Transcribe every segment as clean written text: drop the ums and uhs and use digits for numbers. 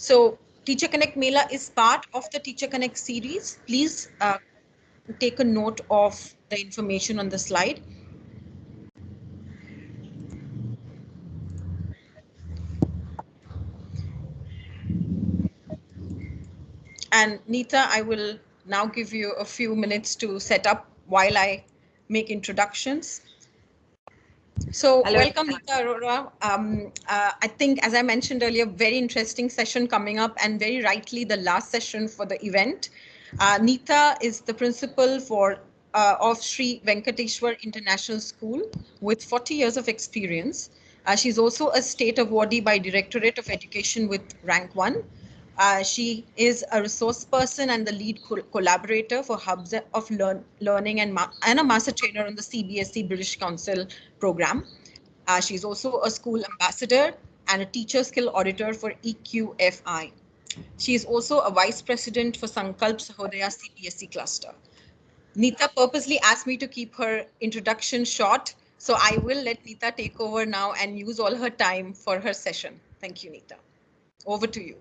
So Teacher Connect Mela is part of the Teacher Connect series. Please take a note of the information on the slide. And Nita, I will now give you a few minutes to set up while I make introductions. So Hello. welcome, Nita, Arora. I think, as I mentioned earlier, very interesting session coming up, and very rightly the last session for the event. Nita is the principal of Sri Venkateshwar International School with 40 years of experience. She's also a state awardee by Directorate of Education with rank 1. She is a resource person and the lead collaborator for Hubs of Learning and a master trainer on the CBSE British Council program. She's also a school ambassador and a teacher skill auditor for EQFI. She is also a vice president for Sankalp Sahodaya CBSE cluster. Nita purposely asked me to keep her introduction short, so I will let Nita take over now and use all her time for her session. Thank you, Nita. Over to you.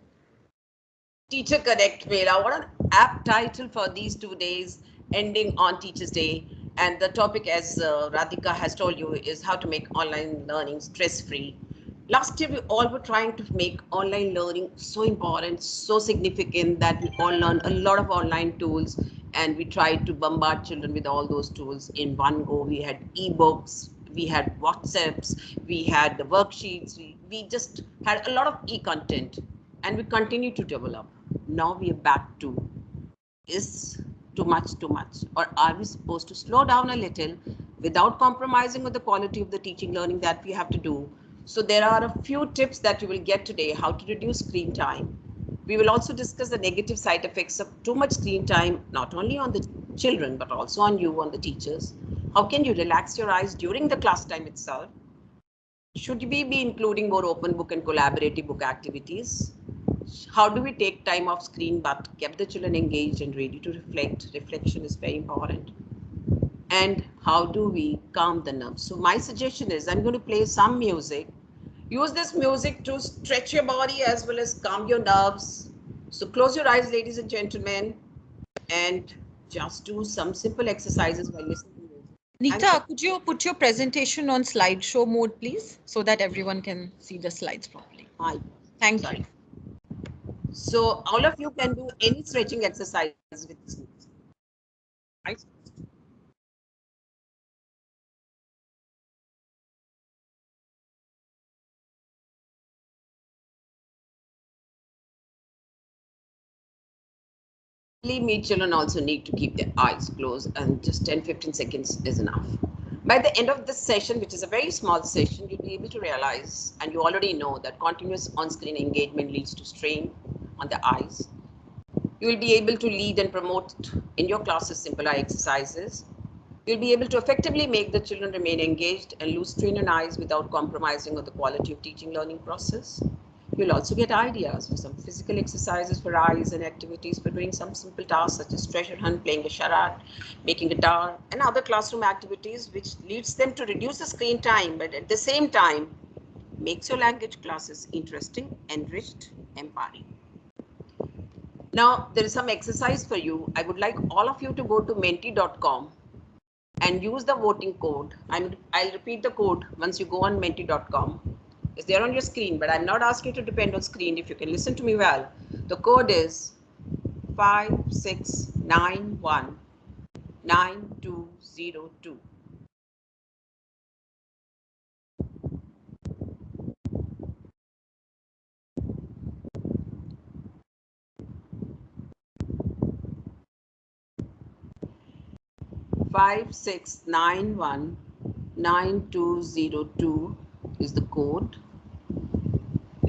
Teacher Connect Mela. What an apt title for these 2 days ending on Teachers' Day. And the topic, as Radhika has told you, is how to make online learning stress-free. Last year, we all were trying to make online learning so important, so significant that we all learned a lot of online tools, and we tried to bombard children with all those tools in one go. We had ebooks, we had WhatsApps, we had the worksheets, we just had a lot of e-content, and we continue to develop. Now we are back to, is too much, or are we supposed to slow down a little without compromising on the quality of the teaching learning that we have to do? So there are a few tips that you will get today, how to reduce screen time. We will also discuss the negative side effects of too much screen time, not only on the children, but also on you, on the teachers. How can you relax your eyes during the class time itself? Should we be including more open book and collaborative book activities? How do we take time off screen but keep the children engaged and ready to reflect? Reflection is very important. And how do we calm the nerves? So my suggestion is I'm going to play some music. Use this music to stretch your body as well as calm your nerves. So close your eyes, ladies and gentlemen, and just do some simple exercises while listening to music. Nita, could you put your presentation on slideshow mode, please, so that everyone can see the slides properly? Thank you. So all of you can do any stretching exercises with this music. Right? Believe me, children also need to keep their eyes closed, and just 10-15 seconds is enough. By the end of this session, which is a very small session, you'll be able to realize, and you already know, that continuous on-screen engagement leads to strain on the eyes. You will be able to lead and promote in your classes simple eye exercises. You'll be able to effectively make the children remain engaged and lose strain on eyes without compromising on the quality of teaching learning process. You'll also get ideas for some physical exercises for eyes and activities for doing some simple tasks such as treasure hunt, playing a charade, making a guitar, and other classroom activities, which leads them to reduce the screen time, but at the same time makes your language classes interesting, enriched, empowering. Now, there is some exercise for you. I would like all of you to go to menti.com and use the voting code. I'll repeat the code once you go on menti.com. It's there on your screen, but I'm not asking you to depend on screen. If you can listen to me well, the code is 56919202. Five six nine one 9202 is the code,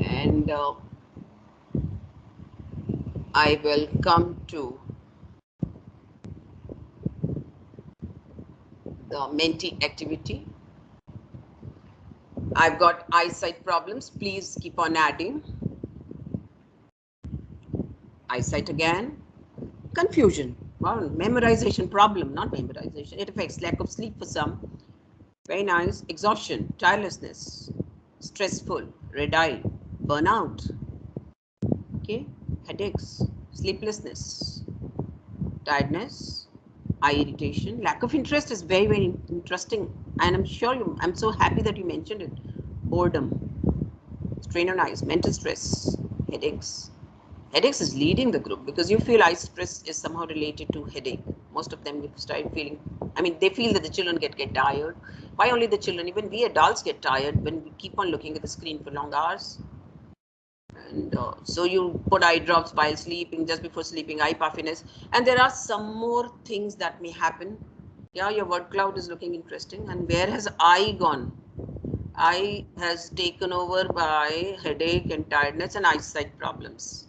and I will come to the Menti activity. I've got eyesight problems. Please keep on adding. Eyesight again. Confusion. Well, memorization problem, not memorization. It affects lack of sleep for some. Very nice. Exhaustion, tirelessness, stressful, red eye, burnout. Okay, headaches, sleeplessness, tiredness, eye irritation, lack of interest is very, very interesting. And I'm sure I'm so happy that you mentioned it. Boredom, strain on eyes, mental stress, headaches. Headaches is leading the group because you feel eye stress is somehow related to headache. Most of them start feeling, I mean, they feel that the children get tired. Why only the children? Even we adults get tired when we keep on looking at the screen for long hours. And so you put eye drops while sleeping, just before sleeping, eye puffiness. And there are some more things that may happen. Yeah, your word cloud is looking interesting. And where has eye gone? Eye has taken over by headache and tiredness and eyesight problems.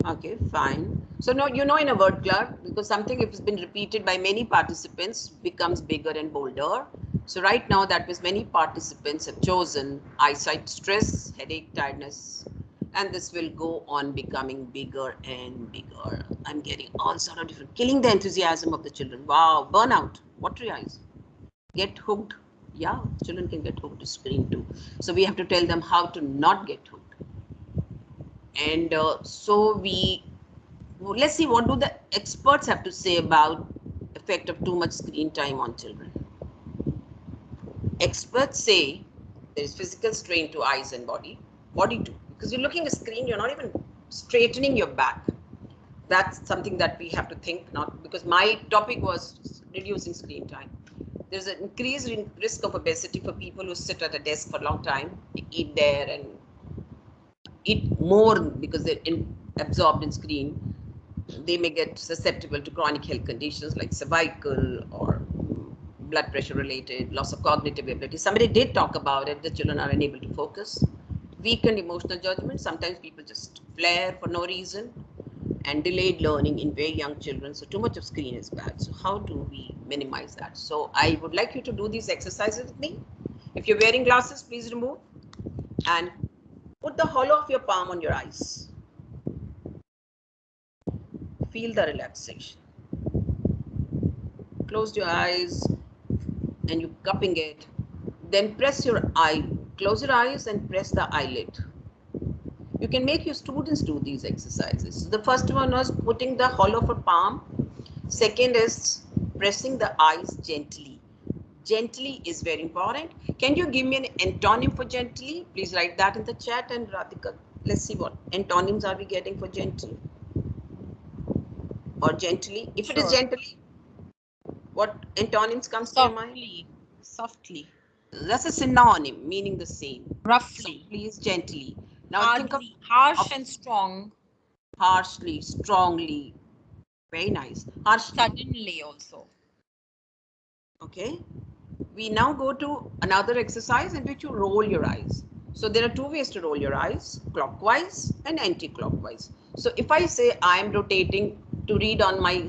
Okay, fine. So now you know in a word cloud, because something if it's been repeated by many participants becomes bigger and bolder. So right now that was many participants have chosen eyesight stress, headache, tiredness, and this will go on becoming bigger and bigger. I'm getting all sort of different, killing the enthusiasm of the children. Wow, burnout, watery eyes, get hooked. Yeah, children can get hooked to screen too. So we have to tell them how to not get hooked. And so let's see what do the experts have to say about effect of too much screen time on children. Experts say there is physical strain to eyes and body too, because you're looking at a screen, you're not even straightening your back. That's something that we have to think, not because my topic was reducing screen time. There's an increased risk of obesity for people who sit at a desk for a long time, eat there and eat more because they're absorbed in screen. They may get susceptible to chronic health conditions like cervical or blood pressure related, loss of cognitive ability. Somebody did talk about it. The children are unable to focus, weakened emotional judgment. Sometimes people just flare for no reason, and delayed learning in very young children. So too much of screen is bad. So how do we minimize that? So I would like you to do these exercises with me. If you're wearing glasses, please remove and put the hollow of your palm on your eyes. Feel the relaxation. Close your eyes and you're cupping it. Then press your eye. Close your eyes and press the eyelid. You can make your students do these exercises. The first one was putting the hollow of a palm. Second is pressing the eyes gently. Gently is very important. Can you give me an antonym for gently? Please write that in the chat. And Radhika, let's see what antonyms are we getting for gently or gently. If it is gently, what antonyms comes to your mind? Softly. That's a synonym, meaning the same. Roughly. Softly is gently. Now Hardly, think of harsh and strong. harshly, strongly. Very nice. Harshly. Suddenly also. Okay. We now go to another exercise in which you roll your eyes. So there are two ways to roll your eyes, clockwise and anti-clockwise. So if I say I am rotating to read on my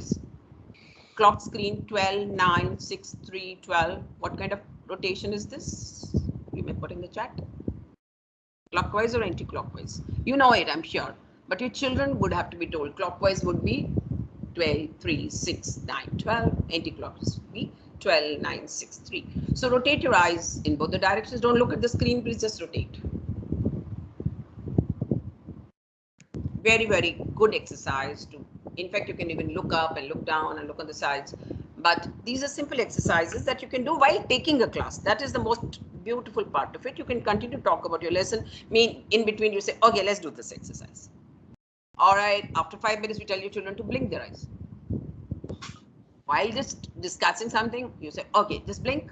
clock screen 12, 9, 6, 3, 12, what kind of rotation is this? You may put in the chat. Clockwise or anti-clockwise? You know it, I'm sure. But your children would have to be told clockwise would be 12, 3, 6, 9, 12. Anti-clockwise would be 12, 9, 6, 3. So rotate your eyes in both the directions. Don't look at the screen, please just rotate. Very, very good exercise to, in fact, you can even look up and look down and look on the sides. But these are simple exercises that you can do while taking a class. That is the most beautiful part of it. You can continue to talk about your lesson. In between you say, okay, let's do this exercise. All right, after 5 minutes, we tell your children to blink their eyes. While just discussing something, you say, okay, just blink.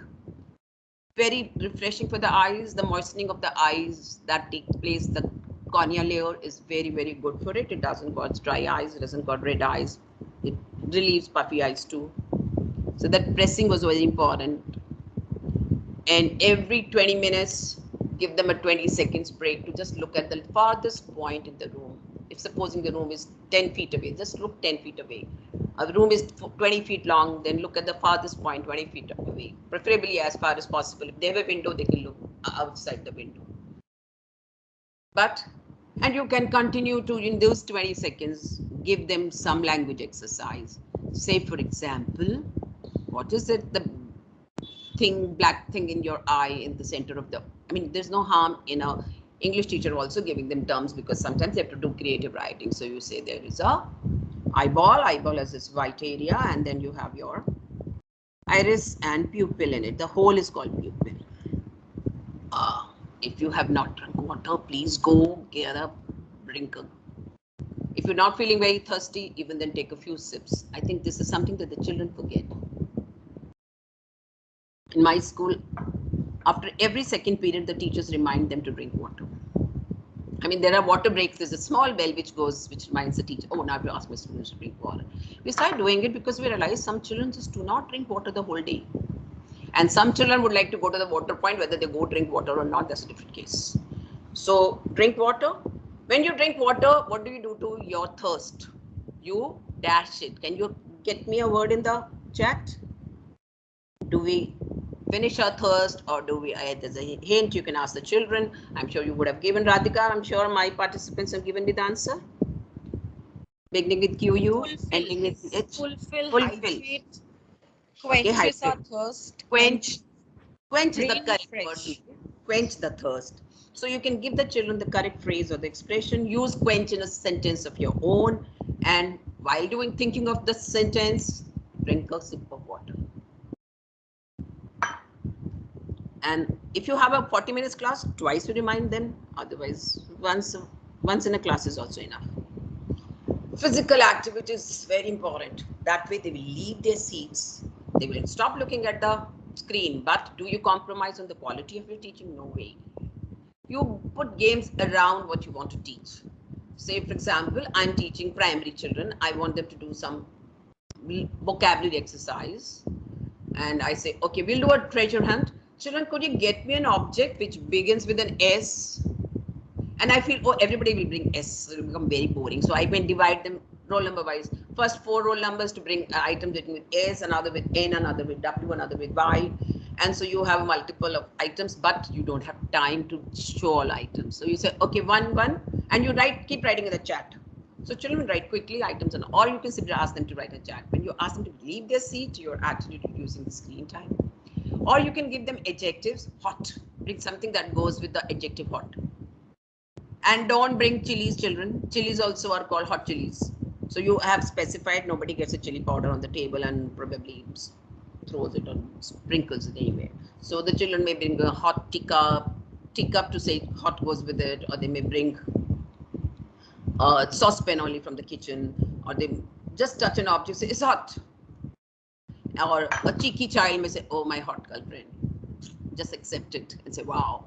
Very refreshing for the eyes. The moistening of the eyes that takes place, the cornea layer is very, very good for it. It doesn't cause dry eyes. It doesn't cause red eyes. It relieves puffy eyes too. So that pressing was very important. And every 20 minutes, give them a 20 seconds break to just look at the farthest point in the room. If supposing the room is 10 feet away, just look 10 feet away. The room is 20 feet long, then look at the farthest point 20 feet away, preferably as far as possible. If they have a window, they can look outside the window. And you can continue to, in those 20 seconds, give them some language exercise. Say, for example, what is it, the black thing in your eye in the center of the, I mean, there's no harm in a English teacher also giving them terms because sometimes they have to do creative writing. So you say there is a eyeball has this white area, and then you have your iris and pupil in it. The whole is called pupil. If you have not drunk water, please go get a drink. If you're not feeling very thirsty, even then take a few sips. I think this is something that the children forget. In my school, after every second period, the teachers remind them to drink water. I mean, there are water breaks. There's a small bell which reminds the teacher, oh, now I have to ask my students to drink water. We start doing it because we realize some children just do not drink water the whole day. And some children would like to go to the water point, whether they go drink water or not, that's a different case. So drink water. When you drink water, what do you do to your thirst? You dash it. Can you get me a word in the chat? Do we finish our thirst, or do we, there's a hint you can ask the children. I'm sure you would have given Radhika. I'm sure my participants have given me the answer. Beginning with QU, ending with H. Fulfill. Hydrate. Quenches our thirst. Quench is the correct fresh. word. Quench the thirst. So you can give the children the correct phrase or the expression. Use quench in a sentence of your own. And while thinking of the sentence, drink a sip of water. And if you have a 40 minutes class, twice you remind them. Otherwise, once in a class is also enough. Physical activity is very important. That way they will leave their seats. They will stop looking at the screen. But do you compromise on the quality of your teaching? No way. You put games around what you want to teach. Say, for example, I'm teaching primary children. I want them to do some vocabulary exercise. And I say, okay, we'll do a treasure hunt. Children, could you get me an object which begins with an S? And I feel, oh, everybody will bring S. It will become very boring. So I can divide them roll number wise. First 4 roll numbers to bring items written with S, another with N, another with W, another with Y. And so you have a multiple of items, but you don't have time to show all items. So you say, okay, 1, 1, and you keep writing in the chat. So children write quickly items, and or you can simply ask them to write a chat. When you ask them to leave their seat, you're actually reducing the screen time. Or you can give them adjectives, hot. Bring something that goes with the adjective hot. And don't bring chilies, children. Chilies also are called hot chilies. So you have specified nobody gets a chili powder on the table and probably throws it or sprinkles it anywhere. So the children may bring a hot teacup to say hot goes with it, or they may bring a saucepan only from the kitchen, or they just touch an object, say it's hot. Or a cheeky child may say, oh, my hot girlfriend. Just accept it and say, wow,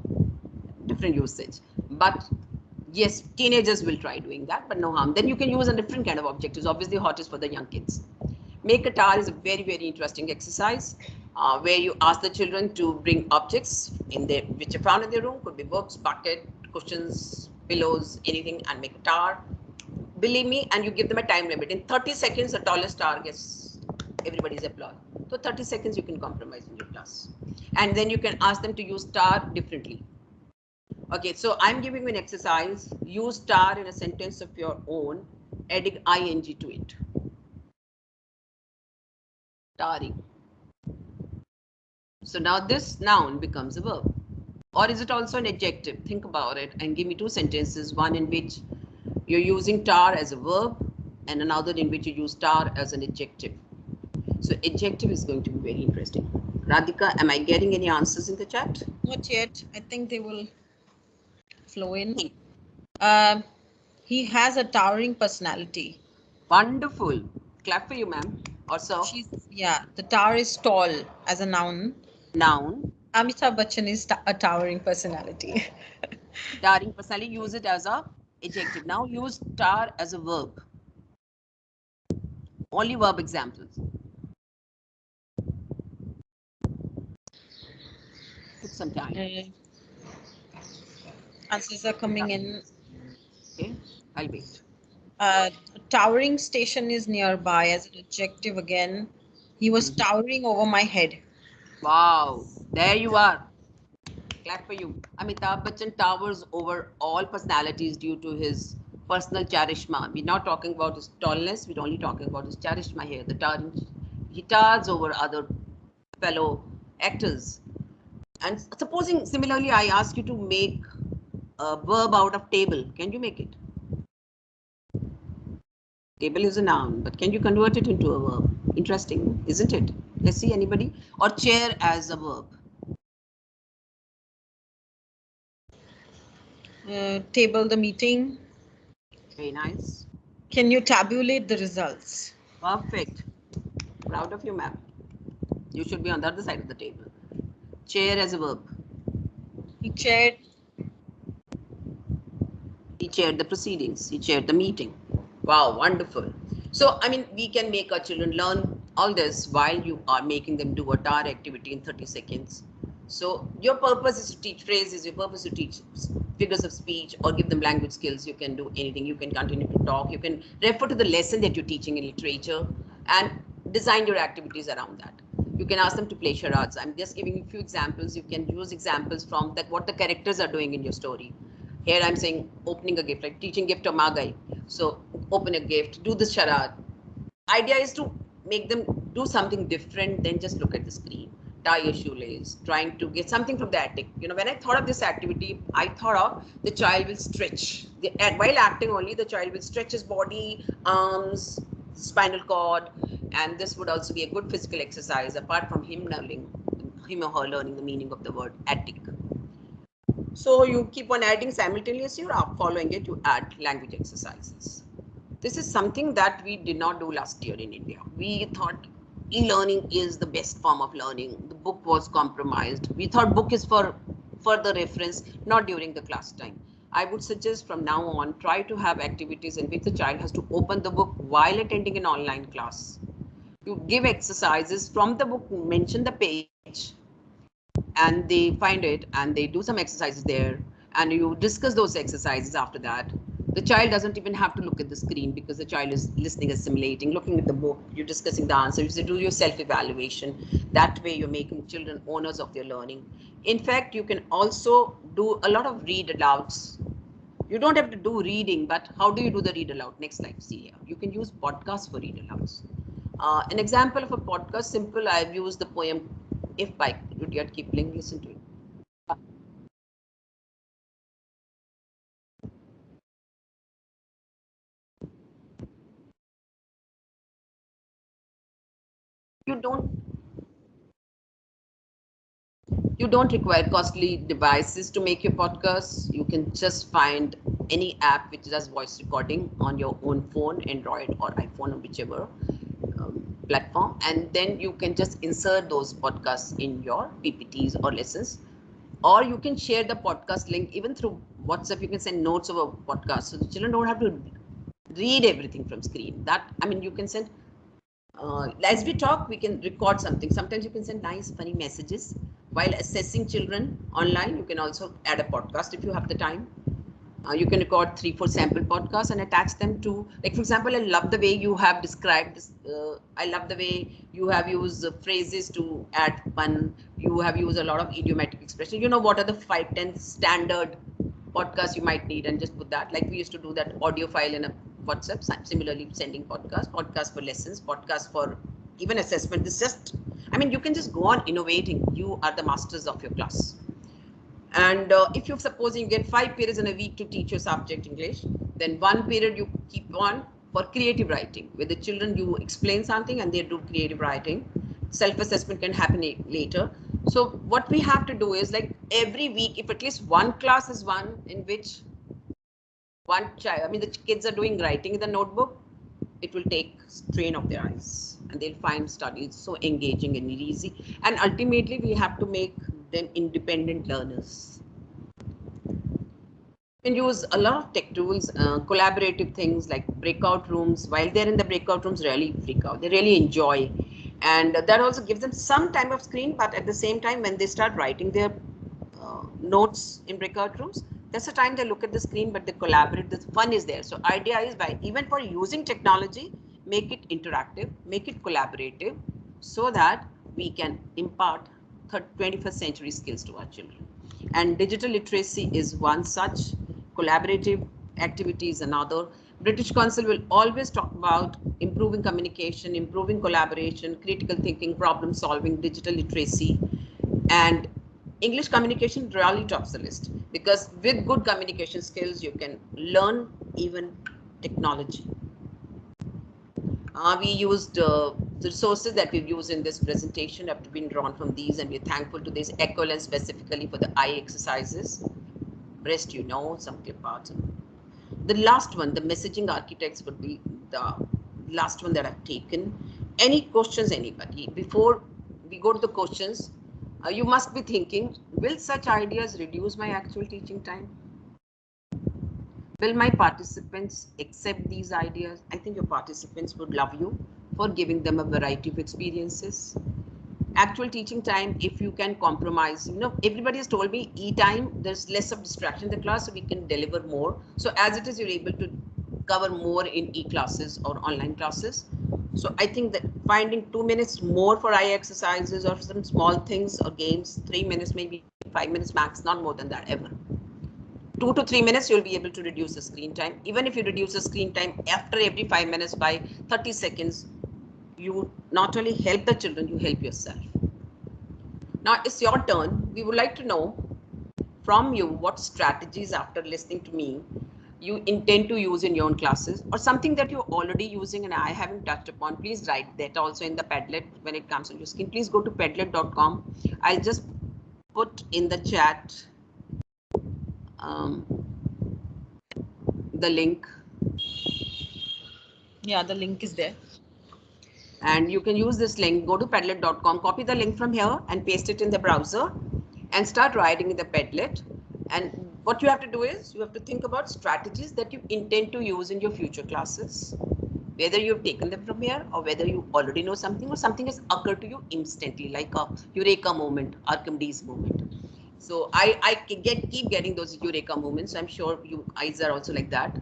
different usage. But yes, teenagers will try doing that, but no harm. Then you can use a different kind of objectives. Obviously, hot is for the young kids. Make a tar is a very, very interesting exercise where you ask the children to bring objects which are found in their room. Could be books, bucket, cushions, pillows, anything, and make a tar. Believe me, and you give them a time limit. In 30 seconds, the tallest tar gets everybody's applause. So 30 seconds you can compromise in your class. And then you can ask them to use tar differently. Okay, so I'm giving you an exercise. Use tar in a sentence of your own, adding ing to it. Tarring. So now this noun becomes a verb. Or is it also an adjective? Think about it and give me 2 sentences, one in which you're using tar as a verb and another in which you use tar as an adjective. So adjective is going to be very interesting. Radhika, am I getting any answers in the chat? Not yet. I think they will flow in. He has a towering personality. Wonderful. Clap for you, ma'am. Or sir. The tower is tall as a noun. Noun. Amitabh Bachchan is a towering personality. Towering personality, use it as a adjective. Now use tar as a verb. Only verb examples. Took some time. Answers are coming in. Okay, I'll wait. Towering station is nearby as an adjective again. He was towering over my head. Wow, there you are. Clap for you. Amitabh Bachchan towers over all personalities due to his personal charisma. We're not talking about his tallness, we're only talking about his charisma here. He towers over other fellow actors. And supposing similarly, I ask you to make a verb out of table. Can you make it? Table is a noun, but can you convert it into a verb? Interesting, isn't it? Let's see, anybody? Or chair as a verb. Table the meeting. Very nice. Can you tabulate the results? Perfect. Proud of you, ma'am. You should be on the other side of the table. Chair as a verb. He chaired. He chaired the proceedings. He chaired the meeting. Wow, wonderful. So, I mean, we can make our children learn all this while you are making them do a tar activity in 30 seconds. So, your purpose is to teach phrases, your purpose is to teach figures of speech or give them language skills. You can do anything. You can continue to talk. You can refer to the lesson that you're teaching in literature and design your activities around that. You can ask them to play charades. I'm just giving you a few examples. You can use examples from that what the characters are doing in your story. Here I'm saying opening a gift, like teaching gift to Magai. So open a gift, do the charade. Idea is to make them do something different than just look at the screen. Tie your shoelace, trying to get something from the attic. You know, when I thought of this activity, I thought of the child will stretch. While acting only, the child will stretch his body, arms, spinal cord, and this would also be a good physical exercise apart from him or her learning the meaning of the word attic. So you keep on adding simultaneously, you're following it, you add language exercises. This is something that we did not do last year in India. We thought e-learning is the best form of learning. The book was compromised. We thought book is for further reference, not during the class time. I would suggest from now on, try to have activities in which the child has to open the book while attending an online class. You give exercises from the book, mention the page, and they find it and they do some exercises there and you discuss those exercises after that. The child doesn't even have to look at the screen because the child is listening, assimilating, looking at the book, you're discussing the answers, you do your self-evaluation. That way you're making children owners of their learning. In fact, you can also do a lot of read alouds. You don't have to do reading, but how do you do the read aloud? Next slide, see here. You can use podcasts for read alouds. An example of a podcast, simple, I've used the poem If by Rudyard Kipling. Listen to it. You don't you don't require costly devices to make your podcast. You can just find any app which does voice recording on your own phone, Android or iPhone or whichever platform, and then you can just insert those podcasts in your PPTs or lessons. Or you can share the podcast link even through WhatsApp. You can send notes of a podcast, so the children don't have to read everything from screen. That, I mean, you can send as we talk, we can record something. Sometimes you can send nice, funny messages while assessing children online. You can also add a podcast if you have the time. You can record 3-4 sample podcasts and attach them to, like, for example, I love the way you have described this. I love the way you have used phrases to add fun. You have used a lot of idiomatic expression. You know what are the 5-10 standard podcasts you might need, and just put that. Like we used to do that audio file in a WhatsApp. Similarly, sending podcasts for lessons, podcasts for even assessment. This just, I mean, you can just go on innovating. You are the masters of your class. And if you're supposing you get 5 periods in a week to teach your subject English, then 1 period you keep on for creative writing. With the children, you explain something and they do creative writing. Self-assessment can happen later. So what we have to do is, like, every week, if at least one class is one in which one child, I mean, the kids are doing writing in the notebook, it will take strain of their eyes and they'll find studies so engaging and easy. And ultimately, we have to make them independent learners. You can use a lot of tech tools, collaborative things like breakout rooms. While they're in the breakout rooms, really freak out. They really enjoy. And that also gives them some time of screen, but at the same time, when they start writing their notes in breakout rooms, that's the time they look at the screen, but they collaborate. The fun is there. So idea is, by even for using technology, make it interactive, make it collaborative, so that we can impart 21st century skills to our children. And digital literacy is one such, collaborative activity is another. British Council will always talk about improving communication, improving collaboration, critical thinking, problem solving, digital literacy, and English communication really tops the list, because with good communication skills, you can learn even technology. We used the resources that we've used in this presentation have been drawn from these, and we're thankful to this Ecolens specifically for the eye exercises. Rest, some clip arts. The last one, the messaging architects, would be the last one that I've taken. Any questions, anybody? Before we go to the questions, you must be thinking, will such ideas reduce my actual teaching time? Will my participants accept these ideas? I think your participants would love you for giving them a variety of experiences. Actual teaching time, if you can compromise, everybody has told me e-time, there's less of distraction in the class, so we can deliver more. So as it is, you're able to cover more in e-classes or online classes. So I think that finding 2 minutes more for eye exercises or some small things or games, 3 minutes, maybe 5 minutes max, not more than that ever. 2 to 3 minutes, you'll be able to reduce the screen time. Even if you reduce the screen time after every 5 minutes by 30 seconds, you not only help the children, you help yourself. Now it's your turn. We would like to know from you what strategies, after listening to me, you intend to use in your own classes, or something that you're already using and I haven't touched upon. Please write that also in the Padlet when it comes on your screen. Please go to padlet.com. I'll just put in the chat the link. Yeah, the link is there. And you can use this link. Go to padlet.com, copy the link from here and paste it in the browser and start writing in the Padlet. And what you have to do is you have to think about strategies that you intend to use in your future classes, whether you've taken them from here or whether you already know something or something has occurred to you instantly, like a eureka moment, Archimedes moment. So I keep getting those eureka moments. I'm sure you guys are also like that.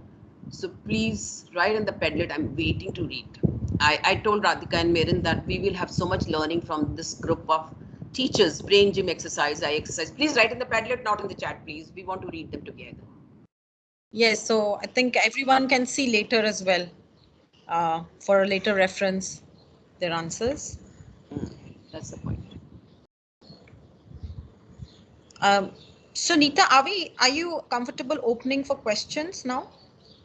So please write in the Padlet. I'm waiting to read. I told Radhika and Merin that we will have so much learning from this group of teachers, brain gym exercise, eye exercise. Please write in the Padlet, not in the chat, please. We want to read them together. Yes, so I think everyone can see later as well, for a later reference, their answers. That's the point. So Nita, are you comfortable opening for questions now?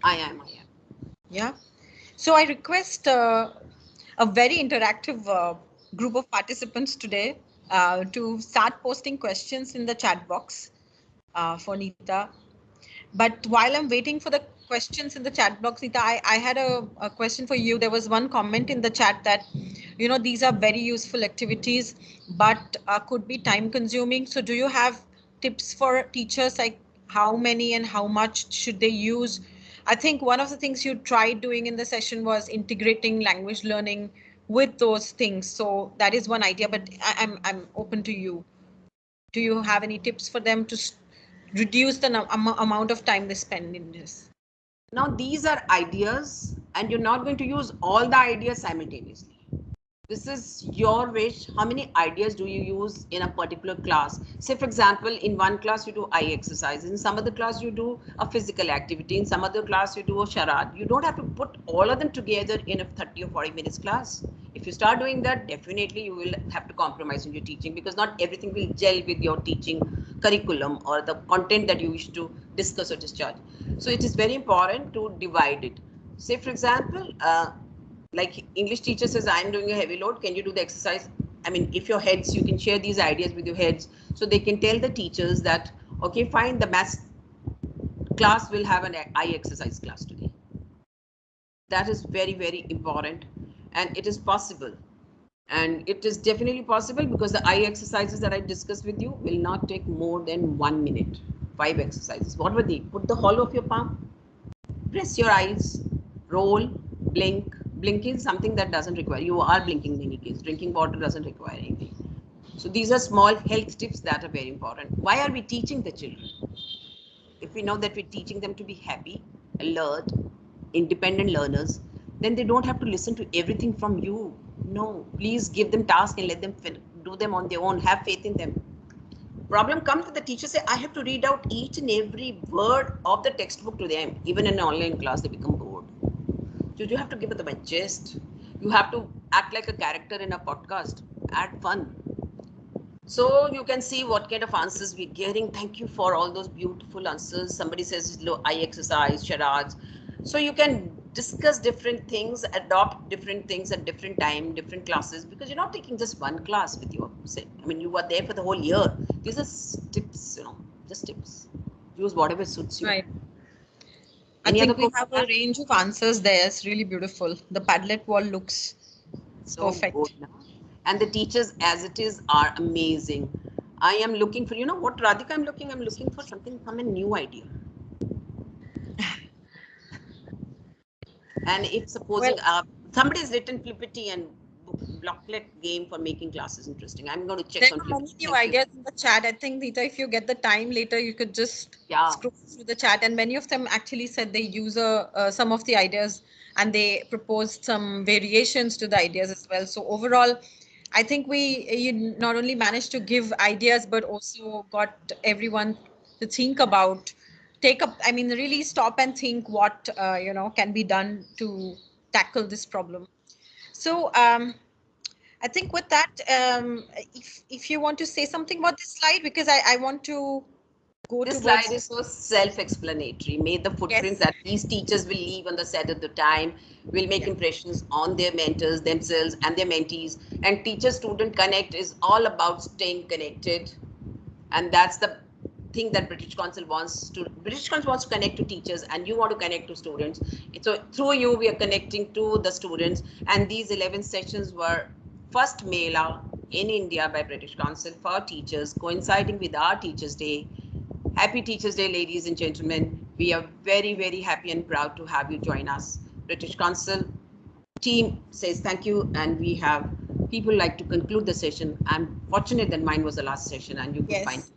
I am. Yeah. So I request a very interactive group of participants today to start posting questions in the chat box for Nita. But while I'm waiting for the questions in the chat box, Nita, I had a question for you. There was one comment in the chat that, these are very useful activities, but could be time consuming. So do you have tips for teachers, like how many and how much should they use? I think one of the things you tried doing in the session was integrating language learning with those things. So that is one idea, but I'm open to you. Do you have any tips for them to reduce the amount of time they spend in this? Now these are ideas and you're not going to use all the ideas simultaneously. This is your wish. How many ideas do you use in a particular class? Say, for example, in one class you do eye exercise, in some other class you do a physical activity, in some other class you do a charade. You don't have to put all of them together in a 30 or 40 minutes class. If you start doing that, definitely you will have to compromise in your teaching, because not everything will gel with your teaching curriculum or the content that you wish to discuss or discharge. So it is very important to divide it. Say, for example, like English teacher says, I'm doing a heavy load, can you do the exercise? I mean, if your heads, you can share these ideas with your heads, so they can tell the teachers that, okay, fine, the math class will have an eye exercise class today. That is very, very important, and it is possible. And it is definitely possible because the eye exercises that I discussed with you will not take more than 1 minute. 5 exercises. What were they? Put the hollow of your palm, press your eyes, roll, blink. Blinking is something that doesn't require, you are blinking in any case. Drinking water doesn't require anything. So these are small health tips that are very important. Why are we teaching the children? If we know that we're teaching them to be happy, alert, independent learners, then they don't have to listen to everything from you. No, please give them tasks and let them do them on their own. Have faith in them. Problem comes when the teacher say, I have to read out each and every word of the textbook to them. Even in an online class, they become bored. So you have to give them a gist. You have to act like a character in a podcast. Add fun. So you can see what kind of answers we're getting. Thank you for all those beautiful answers. Somebody says I exercise, charades. So you can discuss different things, adopt different things at different time, different classes, because you're not taking just one class with you. I mean, you are there for the whole year. These are tips, just tips. Use whatever suits you. Right. I Any other think we questions? have a range of answers there. It's really beautiful. The Padlet wall looks So good perfect. now. And the teachers as it is are amazing. I am looking for, what, Radhika, I'm looking for something from a new idea. And if supposing Well, somebody has written Flippity and blocklet game for making classes interesting, I'm going to check there on are many Flippity. new Thank you. ideas in the chat. I think, Nita, if you get the time later, you could just Yeah. scroll through the chat. And many of them actually said they use some of the ideas and they proposed some variations to the ideas as well. So overall, I think you not only managed to give ideas, but also got everyone to think about, really stop and think what, can be done to tackle this problem. So, I think with that, if you want to say something about this slide, because I want to go This slide is towards. so self-explanatory. Made the footprints Yes. that these teachers will leave on the set at the time will make Yeah. impressions on their mentors, themselves, and their mentees. And teacher-student connect is all about staying connected, and that's the thing that British Council wants to connect to teachers, and you want to connect to students. So through you, we are connecting to the students. And these 11 sessions were first Mela in India by British Council for teachers, coinciding with our Teachers' Day. Happy Teachers' Day, ladies and gentlemen. We are very, very happy and proud to have you join us. British Council team says thank you, and we have people like to conclude the session. I'm fortunate that mine was the last session and you could find Yes.